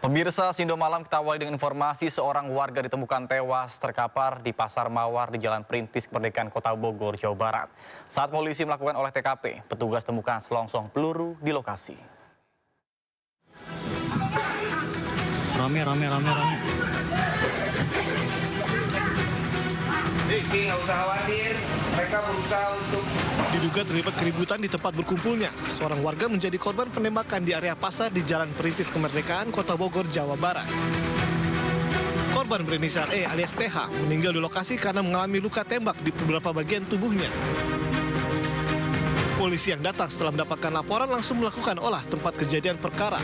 Pemirsa Sindo Malam, kita awali dengan informasi seorang warga ditemukan tewas terkapar di Pasar Mawar di Jalan Perintis Kemerdekaan Kota Bogor, Jawa Barat. Saat polisi melakukan olah TKP, petugas temukan selongsong peluru di lokasi. Rame. Nggak usah khawatir, mereka berusaha untuk... Diduga terlibat keributan di tempat berkumpulnya. Seorang warga menjadi korban penembakan di area pasar di Jalan Perintis Kemerdekaan, Kota Bogor, Jawa Barat. Korban berinisial E alias TH meninggal di lokasi karena mengalami luka tembak di beberapa bagian tubuhnya. Polisi yang datang setelah mendapatkan laporan langsung melakukan olah tempat kejadian perkara.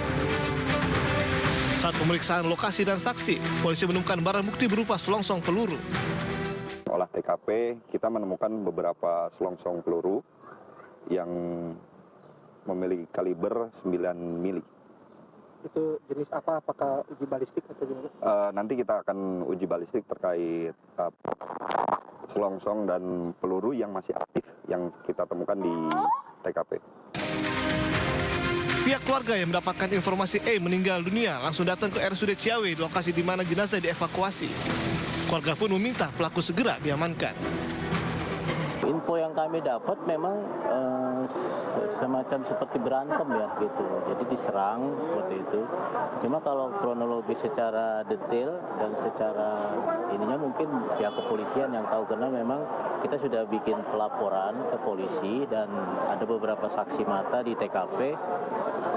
Saat pemeriksaan lokasi dan saksi, polisi menemukan barang bukti berupa selongsong peluru. Olah TKP, kita menemukan beberapa selongsong peluru yang memiliki kaliber 9 mili. Itu jenis apa? Apakah uji balistik atau gimana? Nanti kita akan uji balistik terkait selongsong dan peluru yang masih aktif yang kita temukan di TKP. Pihak keluarga yang mendapatkan informasi E meninggal dunia langsung datang ke RSUD Ciawi, lokasi di mana jenazah dievakuasi. Keluarga pun meminta pelaku segera diamankan. Info yang kami dapat memang semacam seperti berantem ya gitu. Jadi diserang seperti itu. Cuma kalau kronologi secara detail dan secara ininya mungkin pihak kepolisian yang tahu, karena memang kita sudah bikin pelaporan ke polisi dan ada beberapa saksi mata di TKP,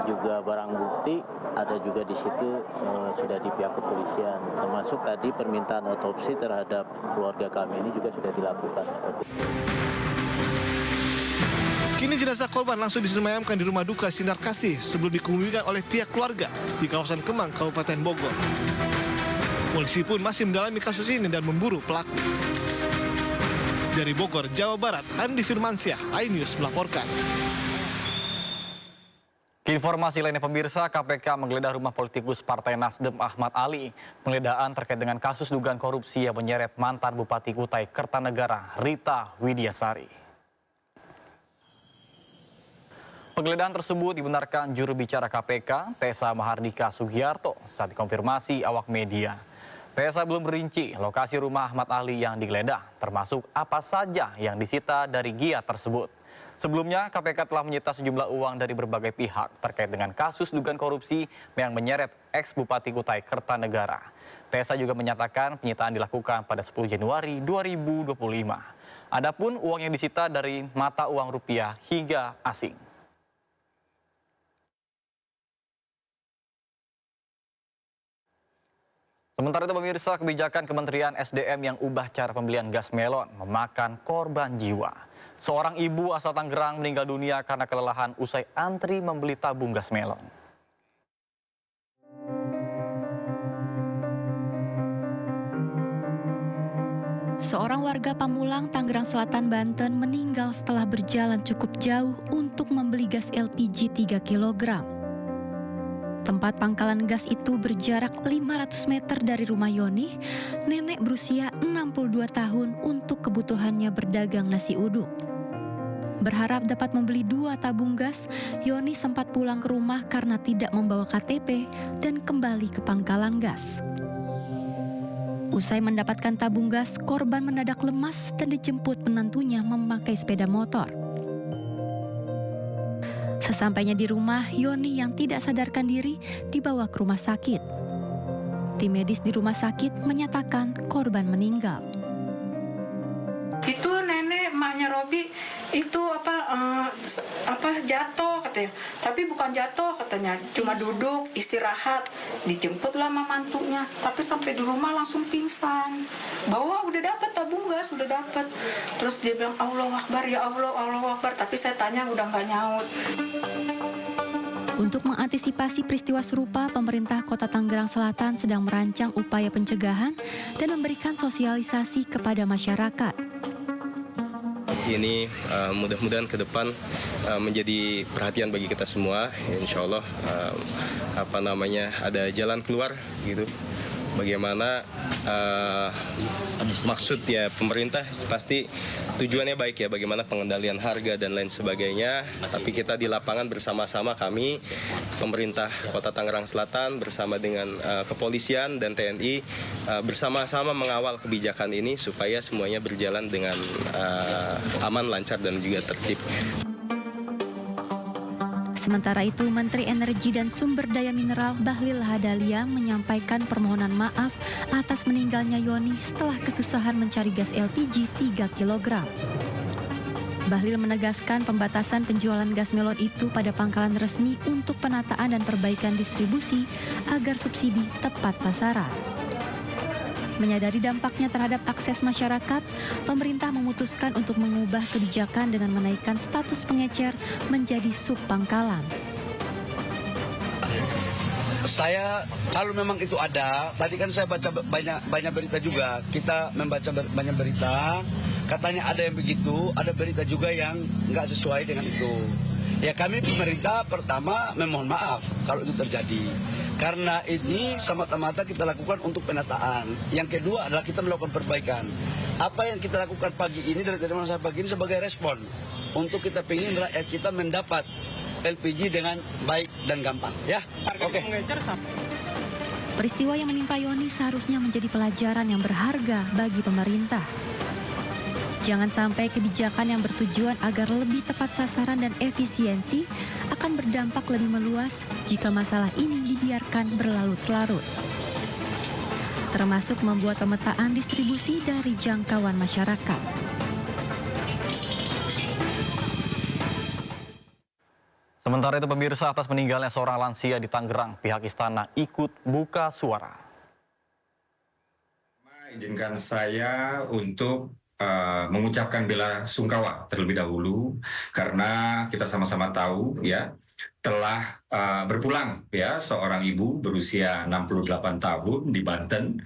juga barang bukti ada juga di situ sudah di pihak kepolisian. Termasuk tadi permintaan otopsi terhadap keluarga kami ini juga sudah dilakukan. Kini jenazah korban langsung disemayamkan di rumah duka Sinar Kasih sebelum dikebumikan oleh pihak keluarga di kawasan Kemang, Kabupaten Bogor. Polisi pun masih mendalami kasus ini dan memburu pelaku. Dari Bogor, Jawa Barat, Andi Firmansyah, iNews melaporkan. Informasi lainnya pemirsa, KPK menggeledah rumah politikus Partai Nasdem Ahmad Ali. Penggeledahan terkait dengan kasus dugaan korupsi yang menyeret mantan Bupati Kutai Kertanegara, Rita Widiasari. Penggeledahan tersebut dibenarkan juru bicara KPK, Tessa Mahardika Sugiarto, saat dikonfirmasi awak media. Tessa belum merinci lokasi rumah Ahmad Ali yang digeledah, termasuk apa saja yang disita dari giat tersebut. Sebelumnya, KPK telah menyita sejumlah uang dari berbagai pihak terkait dengan kasus dugaan korupsi yang menyeret ex-Bupati Kutai Kertanegara. Tessa juga menyatakan penyitaan dilakukan pada 10 Januari 2025. Adapun uang yang disita dari mata uang rupiah hingga asing. Sementara itu pemirsa, kebijakan Kementerian SDM yang ubah cara pembelian gas melon memakan korban jiwa. Seorang ibu asal Tangerang meninggal dunia karena kelelahan usai antri membeli tabung gas melon. Seorang warga Pamulang, Tangerang Selatan, Banten meninggal setelah berjalan cukup jauh untuk membeli gas LPG 3 kg. Tempat pangkalan gas itu berjarak 500 meter dari rumah Yoni, nenek berusia 62 tahun untuk kebutuhannya berdagang nasi uduk. Berharap dapat membeli 2 tabung gas, Yoni sempat pulang ke rumah karena tidak membawa KTP dan kembali ke pangkalan gas. Usai mendapatkan tabung gas, korban mendadak lemas dan dijemput menantunya memakai sepeda motor. Sesampainya di rumah, Yoni yang tidak sadarkan diri dibawa ke rumah sakit. Tim medis di rumah sakit menyatakan korban meninggal. Itu nenek emaknya Robi itu jatuh katanya, tapi bukan jatuh katanya, cuma duduk istirahat, dijemputlah sama mantunya, tapi sampai di rumah langsung pingsan. Bahwa udah dapat tabung gas, udah dapat. Terus dia bilang Allahu Akbar, ya Allah, Allahu Akbar, tapi saya tanya udah nggak nyaut. Untuk mengantisipasi peristiwa serupa, pemerintah Kota Tangerang Selatan sedang merancang upaya pencegahan dan memberikan sosialisasi kepada masyarakat. Ini mudah-mudahan ke depan menjadi perhatian bagi kita semua. Insya Allah ada jalan keluar gitu bagaimana maksud ya pemerintah pasti tujuannya baik ya, bagaimana pengendalian harga dan lain sebagainya. Tapi kita di lapangan bersama-sama, kami pemerintah Kota Tangerang Selatan bersama dengan kepolisian dan TNI bersama-sama mengawal kebijakan ini supaya semuanya berjalan dengan aman, lancar dan juga tertib. Sementara itu, Menteri Energi dan Sumber Daya Mineral Bahlil Lahadalia menyampaikan permohonan maaf atas meninggalnya Yoni setelah kesusahan mencari gas LPG 3 kg. Bahlil menegaskan pembatasan penjualan gas melon itu pada pangkalan resmi untuk penataan dan perbaikan distribusi agar subsidi tepat sasaran. Menyadari dampaknya terhadap akses masyarakat, pemerintah memutuskan untuk mengubah kebijakan dengan menaikkan status pengecer menjadi subpangkalan. Saya kalau memang itu ada, tadi kan saya baca banyak berita juga. Kita membaca banyak berita, katanya ada yang begitu, ada berita juga yang nggak sesuai dengan itu. Ya kami pemerintah pertama memohon maaf kalau itu terjadi. Karena ini semata-mata kita lakukan untuk penataan. Yang kedua adalah kita melakukan perbaikan. Apa yang kita lakukan pagi ini dari tadi malam sampai pagi ini sebagai respon untuk kita ingin rakyat kita mendapat LPG dengan baik dan gampang. Ya, oke. Peristiwa yang menimpa Yoni seharusnya menjadi pelajaran yang berharga bagi pemerintah. Jangan sampai kebijakan yang bertujuan agar lebih tepat sasaran dan efisiensi akan berdampak lebih meluas jika masalah ini dibiarkan berlarut-larut. Termasuk membuat pemetaan distribusi dari jangkauan masyarakat. Sementara itu pemirsa, atas meninggalnya seorang lansia di Tangerang, pihak istana ikut buka suara. Izinkan saya untuk mengucapkan bela sungkawa terlebih dahulu karena kita sama-sama tahu ya telah berpulang ya seorang ibu berusia 68 tahun di Banten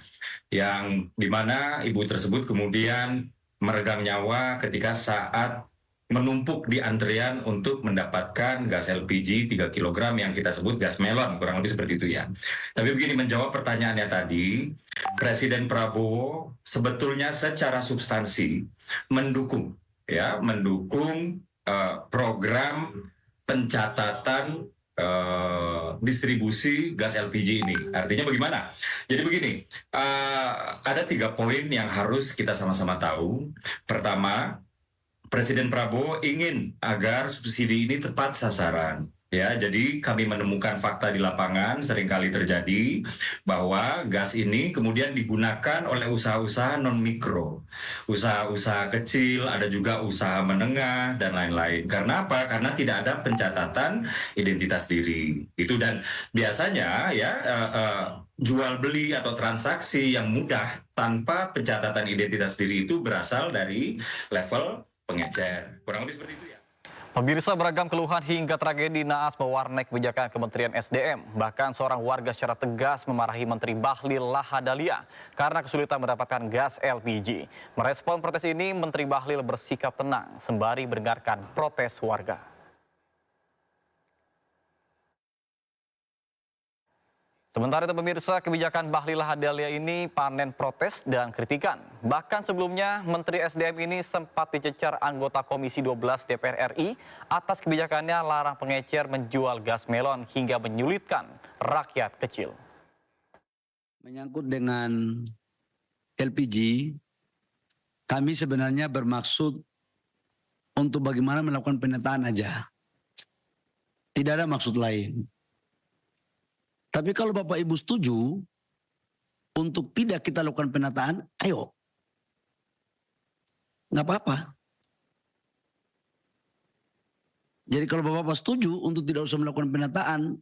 yang dimana ibu tersebut kemudian meregang nyawa ketika saat menumpuk di antrian untuk mendapatkan gas LPG 3 kg yang kita sebut gas melon, kurang lebih seperti itu ya. Tapi begini, menjawab pertanyaannya tadi, Presiden Prabowo sebetulnya secara substansi mendukung program pencatatan distribusi gas LPG ini. Artinya bagaimana? Jadi begini, ada 3 poin yang harus kita sama-sama tahu. Pertama, Presiden Prabowo ingin agar subsidi ini tepat sasaran. Ya, jadi kami menemukan fakta di lapangan seringkali terjadi bahwa gas ini kemudian digunakan oleh usaha-usaha non-mikro, usaha-usaha kecil, ada juga usaha menengah dan lain-lain. Karena apa? Karena tidak ada pencatatan identitas diri. Itu dan biasanya ya jual beli atau transaksi yang mudah tanpa pencatatan identitas diri itu berasal dari level pengecer. Kurang lebih seperti itu ya. Pemirsa, beragam keluhan hingga tragedi naas mewarnai kebijakan Kementerian SDM. Bahkan seorang warga secara tegas memarahi Menteri Bahlil Lahadalia karena kesulitan mendapatkan gas LPG. Merespon protes ini, Menteri Bahlil bersikap tenang sembari mendengarkan protes warga. Sementara itu pemirsa, kebijakan Bahlil Lahadalia ini panen protes dan kritikan. Bahkan sebelumnya Menteri SDM ini sempat dicecar anggota Komisi 12 DPR RI atas kebijakannya larang pengecer menjual gas melon hingga menyulitkan rakyat kecil. Menyangkut dengan LPG, kami sebenarnya bermaksud untuk bagaimana melakukan penataan aja. Tidak ada maksud lain. Tapi kalau Bapak Ibu setuju untuk tidak kita lakukan penataan, ayo. Nggak apa-apa. Jadi kalau Bapak setuju untuk tidak usah melakukan penataan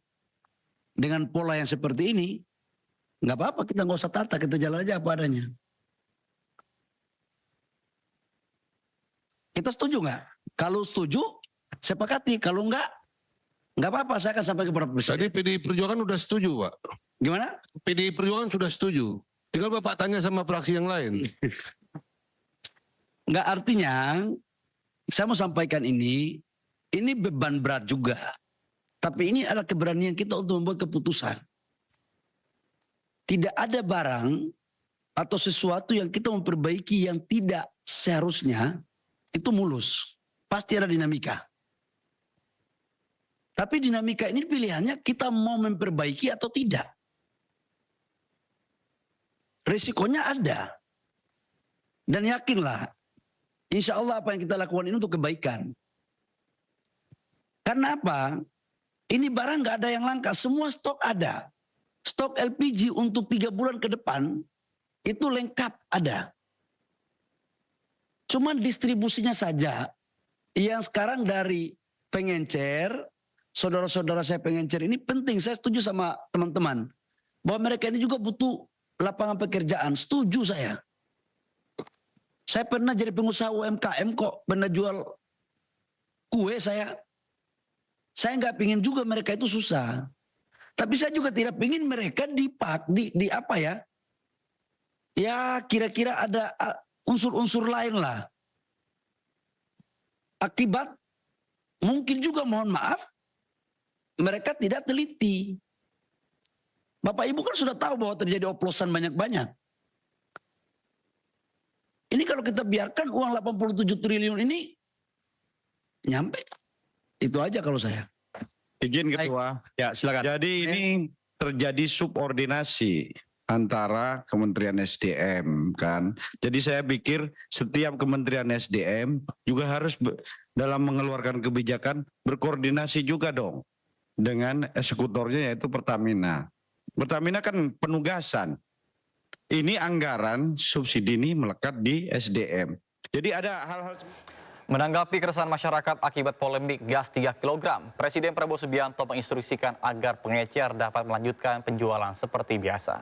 dengan pola yang seperti ini, nggak apa-apa, kita nggak usah tata, kita jalan aja apa adanya. Kita setuju nggak? Kalau setuju, sepakati. Kalau nggak apa-apa, saya akan sampai kepada Presiden. Tadi PDI Perjuangan sudah setuju, Pak. Gimana? PDI Perjuangan sudah setuju. Tinggal Bapak tanya sama fraksi yang lain. Nggak, artinya, saya mau sampaikan ini beban berat juga. Tapi ini adalah keberanian kita untuk membuat keputusan. tidak ada barang atau sesuatu yang kita memperbaiki yang tidak seharusnya itu mulus. Pasti ada dinamika. Tapi dinamika ini pilihannya kita mau memperbaiki atau tidak. Risikonya ada. Dan yakinlah, insya Allah apa yang kita lakukan ini untuk kebaikan. Karena apa? Ini barang nggak ada yang langka, semua stok ada. Stok LPG untuk 3 bulan ke depan, itu lengkap ada. Cuman distribusinya saja, yang sekarang dari pengencer, saudara-saudara saya pengencer ini penting, saya setuju sama teman-teman. Bahwa mereka ini juga butuh lapangan pekerjaan, setuju saya. Saya pernah jadi pengusaha UMKM kok, pernah jual kue saya. Saya nggak pingin juga mereka itu susah. Tapi saya juga tidak pingin mereka di apa ya. Ya kira-kira ada unsur-unsur lain lah. Akibat mungkin juga mohon maaf, mereka tidak teliti. Bapak Ibu kan sudah tahu bahwa terjadi oplosan banyak-banyak. Ini kalau kita biarkan uang 87 triliun ini nyampe. Itu aja kalau saya. Izin Ketua. Ya, silakan. Jadi ini terjadi subordinasi antara Kementerian SDM kan. Jadi saya pikir setiap Kementerian SDM juga harus dalam mengeluarkan kebijakan berkoordinasi juga dong dengan eksekutornya yaitu Pertamina. Pertamina kan penugasan. Ini anggaran subsidi ini melekat di SDM. Jadi ada hal-hal. Menanggapi keresahan masyarakat akibat polemik gas 3 kg, Presiden Prabowo Subianto menginstruksikan agar pengecer dapat melanjutkan penjualan seperti biasa.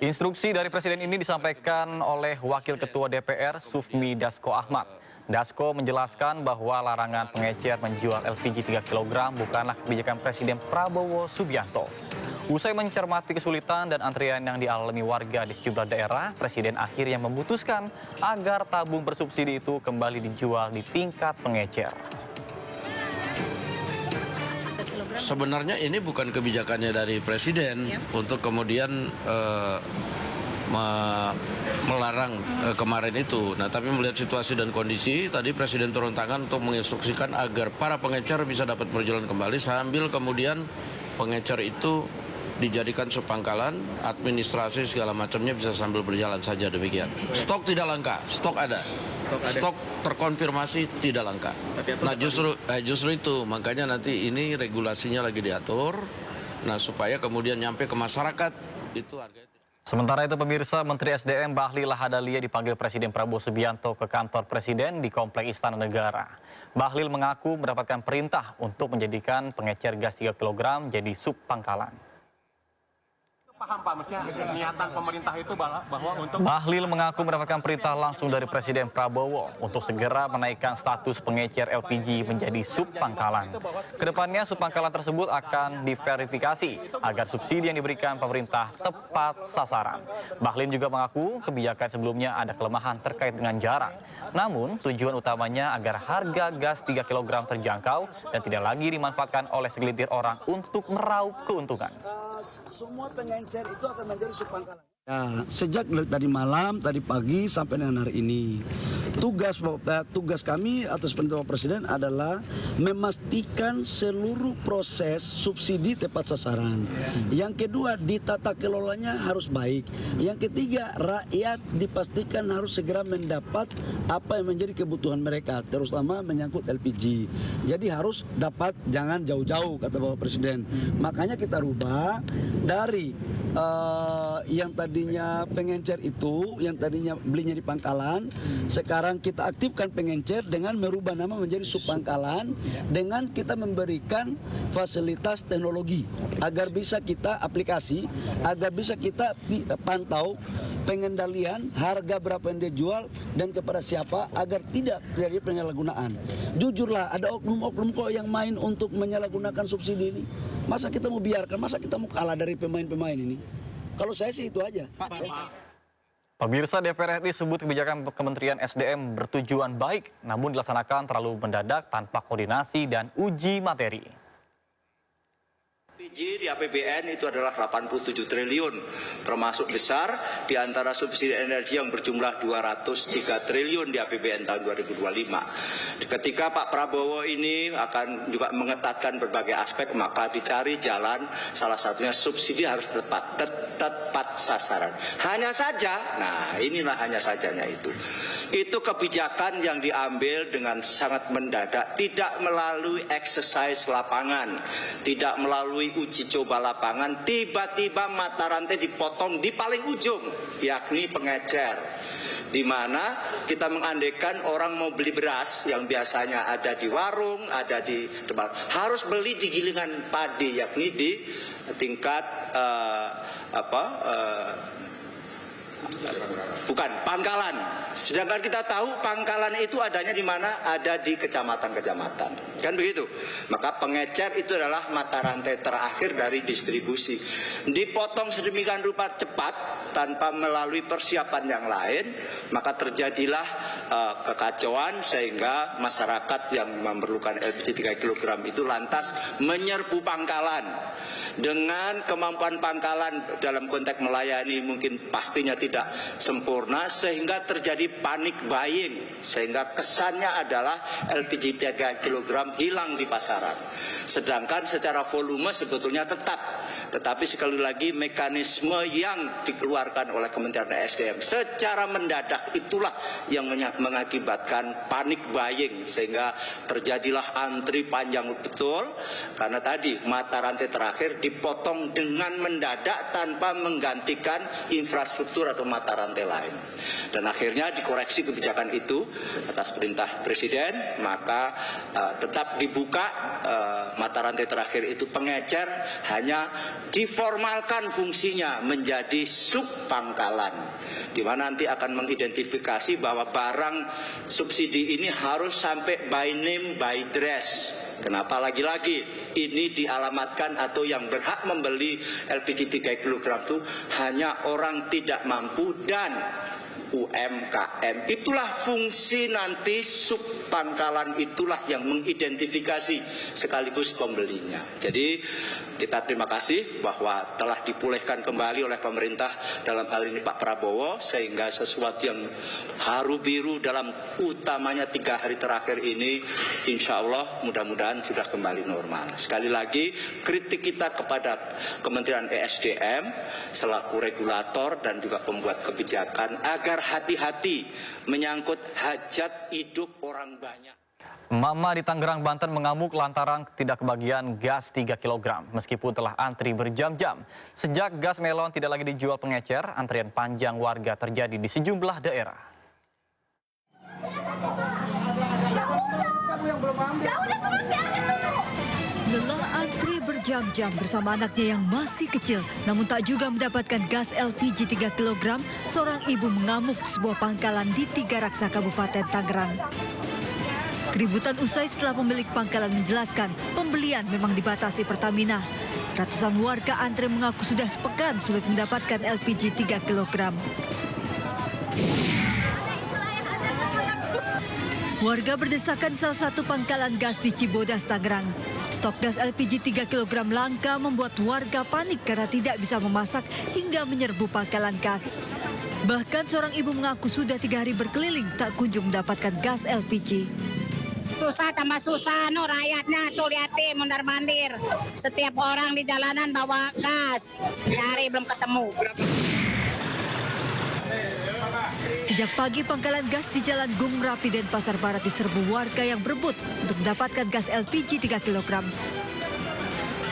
Instruksi dari Presiden ini disampaikan oleh Wakil Ketua DPR Sufmi Dasko Ahmad. Dasko menjelaskan bahwa larangan pengecer menjual LPG 3 kg bukanlah kebijakan Presiden Prabowo Subianto. Usai mencermati kesulitan dan antrian yang dialami warga di sejumlah daerah, Presiden akhirnya memutuskan agar tabung bersubsidi itu kembali dijual di tingkat pengecer. Sebenarnya ini bukan kebijakannya dari Presiden untuk kemudian melarang kemarin itu. Nah, tapi melihat situasi dan kondisi, tadi Presiden turun tangan untuk menginstruksikan agar para pengecer bisa dapat berjalan kembali sambil kemudian pengecer itu dijadikan subpangkalan, administrasi segala macamnya bisa sambil berjalan saja demikian. Stok tidak langka, stok ada. Stok terkonfirmasi tidak langka. Nah justru itu, makanya nanti ini regulasinya lagi diatur, nah supaya kemudian nyampe ke masyarakat, itu harganya. Sementara itu pemirsa, Menteri SDM Bahlil Lahadalia dipanggil Presiden Prabowo Subianto ke kantor Presiden di Komplek Istana Negara. Bahlil mengaku mendapatkan perintah untuk menjadikan pengecer gas 3 kg jadi subpangkalan. Paham Pak, maksudnya niatan pemerintah itu bahwa untuk... Bahlil mengaku mendapatkan perintah langsung dari Presiden Prabowo untuk segera menaikkan status pengecer LPG menjadi subpangkalan. Kedepannya subpangkalan tersebut akan diverifikasi agar subsidi yang diberikan pemerintah tepat sasaran. Bahlil juga mengaku kebijakan sebelumnya ada kelemahan terkait dengan jarak. Namun tujuan utamanya agar harga gas 3 kg terjangkau dan tidak lagi dimanfaatkan oleh segelintir orang untuk meraup keuntungan. Semua pengencer itu akan menjadi subpangkalan. Ya, sejak tadi malam, tadi pagi sampai dengan hari ini, tugas kami atas perintah Presiden adalah memastikan seluruh proses subsidi tepat sasaran. Yang kedua, ditata kelolanya harus baik. Yang ketiga, rakyat dipastikan harus segera mendapat apa yang menjadi kebutuhan mereka, terutama menyangkut LPG. Jadi harus dapat, jangan jauh-jauh, kata Bapak Presiden. Makanya kita rubah dari yang tadinya pengencer itu, yang tadinya belinya di pangkalan, sekarang kita aktifkan pengencer dengan merubah nama menjadi subpangkalan, dengan kita memberikan fasilitas teknologi agar bisa kita aplikasi, agar bisa kita pantau pengendalian harga berapa yang dia jual dan kepada siapa agar tidak terjadi penyalahgunaan. Jujurlah, ada oknum-oknum kok yang main untuk menyalahgunakan subsidi ini. Masa kita mau biarkan, masa kita mau kalah dari pemain-pemain ini? Kalau saya sih itu aja. Pemirsa, DPR RI sebut kebijakan Kementerian SDM bertujuan baik, namun dilaksanakan terlalu mendadak tanpa koordinasi dan uji materi. LPG di APBN itu adalah 87 triliun, termasuk besar di antara subsidi energi yang berjumlah 203 triliun di APBN tahun 2025. Ketika Pak Prabowo ini akan juga mengetatkan berbagai aspek, maka dicari jalan, salah satunya subsidi harus tepat sasaran. Hanya saja, nah inilah hanya sajanya itu kebijakan yang diambil dengan sangat mendadak, tidak melalui exercise lapangan, tidak melalui uji coba lapangan, tiba-tiba mata rantai dipotong di paling ujung, yakni pengecer. Di mana kita mengandaikan orang mau beli beras yang biasanya ada di warung, ada di tempat, harus beli di gilingan padi, yakni di tingkat pangkalan. Sedangkan kita tahu pangkalan itu adanya di mana? Ada di kecamatan-kecamatan. Kan begitu? Maka pengecer itu adalah mata rantai terakhir dari distribusi. Dipotong sedemikian rupa cepat tanpa melalui persiapan yang lain, maka terjadilah kekacauan sehingga masyarakat yang memerlukan LPG 3 kg itu lantas menyerbu pangkalan. Dengan kemampuan pangkalan dalam konteks melayani mungkin pastinya tidak sempurna, sehingga terjadi panik buying, sehingga kesannya adalah LPG 3 kg hilang di pasaran. Sedangkan secara volume sebetulnya tetap. Tetapi sekali lagi mekanisme yang dikeluarkan oleh Kementerian SDM secara mendadak itulah yang mengakibatkan panik buying, sehingga terjadilah antri panjang betul karena tadi mata rantai terakhir dipotong dengan mendadak tanpa menggantikan infrastruktur atau mata rantai lain. Dan akhirnya dikoreksi kebijakan itu atas perintah Presiden, maka tetap dibuka mata rantai terakhir itu pengecer, hanya diformalkan fungsinya menjadi sub pangkalan, di mana nanti akan mengidentifikasi bahwa barang subsidi ini harus sampai by name by dress. Kenapa lagi-lagi ini dialamatkan atau yang berhak membeli LPG 3 kg itu hanya orang tidak mampu dan UMKM. Itulah fungsi nanti sub pangkalan, itulah yang mengidentifikasi sekaligus pembelinya. Jadi kita terima kasih bahwa telah dipulihkan kembali oleh pemerintah dalam hal ini Pak Prabowo, sehingga sesuatu yang haru biru dalam utamanya 3 hari terakhir ini insya Allah mudah-mudahan sudah kembali normal. Sekali lagi kritik kita kepada Kementerian ESDM selaku regulator dan juga pembuat kebijakan agar hati-hati menyangkut hajat hidup orang banyak. Mama di Tangerang, Banten mengamuk lantaran tidak kebagian gas 3 kg meskipun telah antri berjam-jam. Sejak gas melon tidak lagi dijual pengecer, antrian panjang warga terjadi di sejumlah daerah. Lelah antri berjam-jam bersama anaknya yang masih kecil, namun tak juga mendapatkan gas LPG 3 kg, seorang ibu mengamuk di sebuah pangkalan di Tiga Raksa, Kabupaten Tangerang. Keributan usai setelah pemilik pangkalan menjelaskan pembelian memang dibatasi Pertamina. Ratusan warga antre mengaku sudah sepekan sulit mendapatkan LPG 3 kg. Warga berdesakan salah satu pangkalan gas di Cibodas, Tangerang. Stok gas LPG 3 kg langka membuat warga panik karena tidak bisa memasak hingga menyerbu pangkalan gas. Bahkan seorang ibu mengaku sudah 3 hari berkeliling tak kunjung mendapatkan gas LPG. Susah tambah susah, no rakyatnya tuh liatin mondar-mandir. Setiap orang di jalanan bawa gas, cari belum ketemu. Sejak pagi pangkalan gas di Jalan Gung Merapi dan Pasar Barat diserbu warga yang berebut untuk mendapatkan gas LPG 3 kg.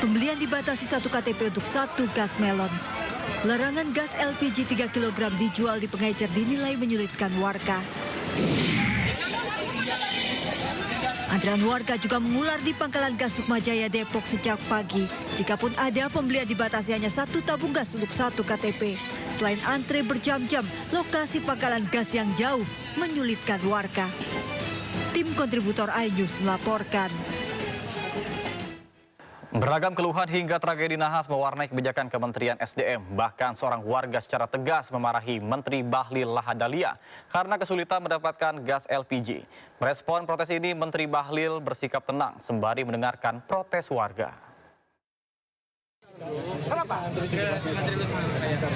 Pembelian dibatasi 1 KTP untuk 1 gas melon. Larangan gas LPG 3 kg dijual di pengecer dinilai menyulitkan warga. Antrean warga juga mengular di pangkalan gas Sukmajaya, Depok sejak pagi. Jikapun ada, pembelian dibatasi hanya 1 tabung gas untuk 1 KTP. Selain antre berjam-jam, lokasi pangkalan gas yang jauh menyulitkan warga. Tim kontributor iNews melaporkan. Beragam keluhan hingga tragedi nahas mewarnai kebijakan Kementerian SDM. Bahkan seorang warga secara tegas memarahi Menteri Bahlil Lahadalia karena kesulitan mendapatkan gas LPG. Merespon protes ini, Menteri Bahlil bersikap tenang sembari mendengarkan protes warga.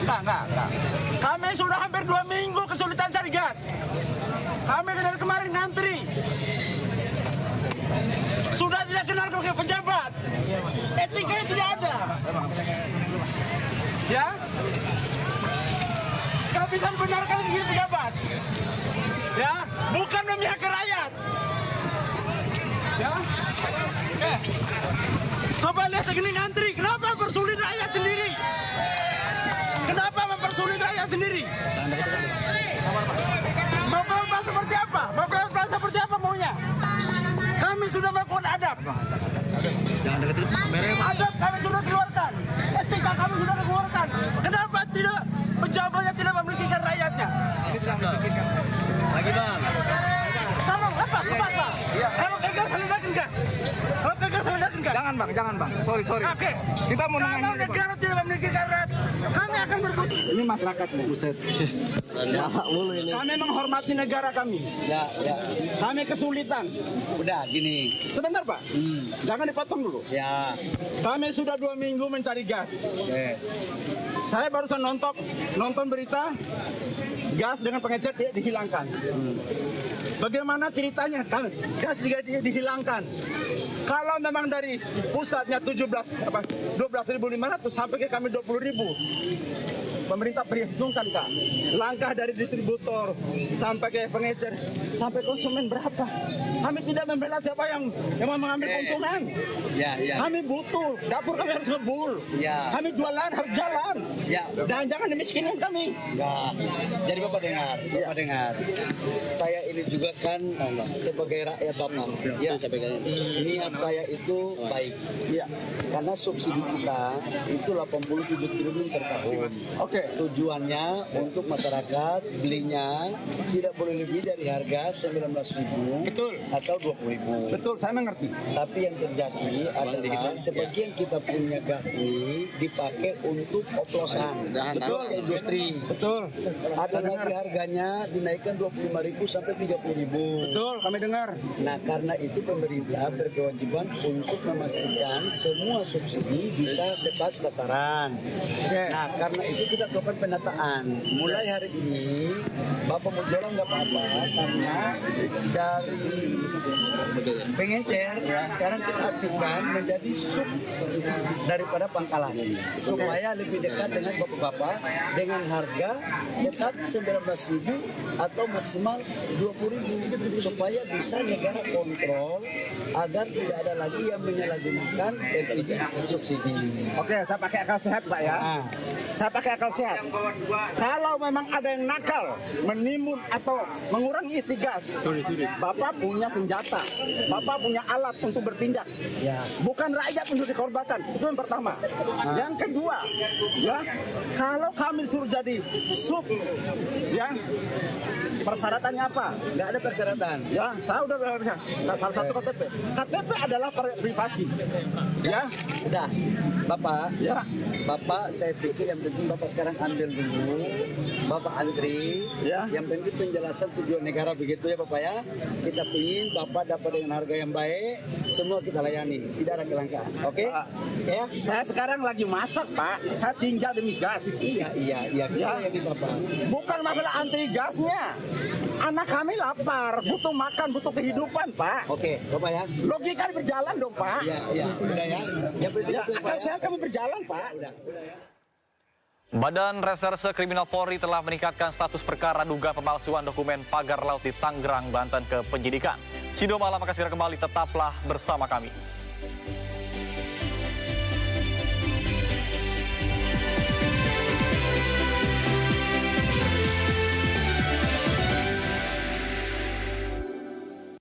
Enggak. Kami sudah hampir 2 minggu kesulitan cari gas. Kami dari kemarin ngantri. Sudah tidak kenal ke pejabat. Etikanya tidak ada. Ya? Kau bisa benarkan begini pejabat. Ya? Bukan memihak ke rakyat. Ya? Coba lihat segini ngantri. Kenapa mempersulit rakyat sendiri? Kenapa mempersulit rakyat sendiri? Bapak seperti apa? Bapak seperti apa maunya? Kami sudah melakukan adab. Adab kami sudah keluarkan. Etika kami sudah keluarkan. Kenapa tidak pejabatnya tidak memikirkan rakyatnya? Ini sedang dipikirkan. Lagi bang. Tolong lepas Pak. Kalau gagal selesaikan gas. Kalau gagal selesaikan gas. Jangan bang. Sorry. Oke. Kita mau nanya. Kalau negara tidak memikirkan rakyat, kami akan berbuat. Ini masyarakat buset. Kami menghormati negara kami. Ya. Kami kesulitan. Udah gini. Sebentar Pak. Jangan dipotong dulu. Ya. Kami sudah 2 minggu mencari gas. Oke. Saya barusan nonton berita gas dengan pengecer dihilangkan. Bagaimana ceritanya? Gas dihilangkan. Kalau memang dari pusatnya 12.500 sampai ke kami 20.000. Pemerintah perhitungkan Kak, langkah dari distributor sampai ke pengecer, sampai konsumen berapa? Kami tidak membela siapa yang mengambil keuntungan. Kami butuh, dapur kami harus ngebul. Kami jualan harus jalan. Dan jangan dimiskinkan kami. Jadi Bapak dengar. Saya ini juga kan sebagai rakyat Bapak. Niat saya itu baik. Karena subsidi kita itu 87 triliun per tahun. Tujuannya untuk masyarakat belinya tidak boleh lebih dari harga 19.000 atau 20.000. Betul, saya mengerti. Tapi yang terjadi adalah sebagian kita punya gas ini dipakai untuk oplosan. Betul, ke industri. Betul. Ada lagi harganya dinaikkan 25.000 sampai 30.000. Betul, kami dengar. Nah, karena itu pemerintah berkewajiban untuk memastikan semua subsidi bisa tepat sasaran. Nah, karena itu kita lakukan penataan. Mulai hari ini, Bapak mau jualan nggak apa-apa, karena dari pengecer sekarang kita aktifkan menjadi sub daripada pangkalan, supaya lebih dekat dengan bapak-bapak dengan harga tetap 19.000 atau maksimal 20.000, supaya bisa negara kontrol agar tidak ada lagi yang menyalahgunakan LPG subsidi. Oke, saya pakai akal sehat Pak ya. Saya pakai akal sehat. Kalau memang ada yang nakal, menimbun atau mengurangi isi gas, Bapak punya senjata, Bapak punya alat untuk bertindak. Bukan rakyat untuk dikorbankan. Itu yang pertama. Yang kedua, kalau kami suruh jadi sub, persyaratannya apa? Nggak ada persyaratan. Saya udah salah satu KTP. KTP adalah privasi. Udah. Bapak, saya pikir yang penting Bapak sekarang ambil dulu, Bapak antri, yang penting penjelasan tujuan negara begitu ya Bapak ya. Kita ingin Bapak dapat dengan harga yang baik, semua kita layani, tidak ada kelangkaan. Oke? Ya. Saya sekarang lagi masak Pak, saya tinggal demi gas. Iya, ini Bapak. Bukan masalah antri gasnya. Anak kami lapar, butuh makan, butuh kehidupan Pak. Oke, Bapak ya. Logika berjalan dong Pak. Iya, udah ya. Yang penting itu akal sehat kami berjalan Pak. Udah ya. Badan Reserse Kriminal Polri telah meningkatkan status perkara duga pemalsuan dokumen pagar laut di Tangerang, Banten ke penyidikan. Sido Malam akan segera kembali, tetaplah bersama kami.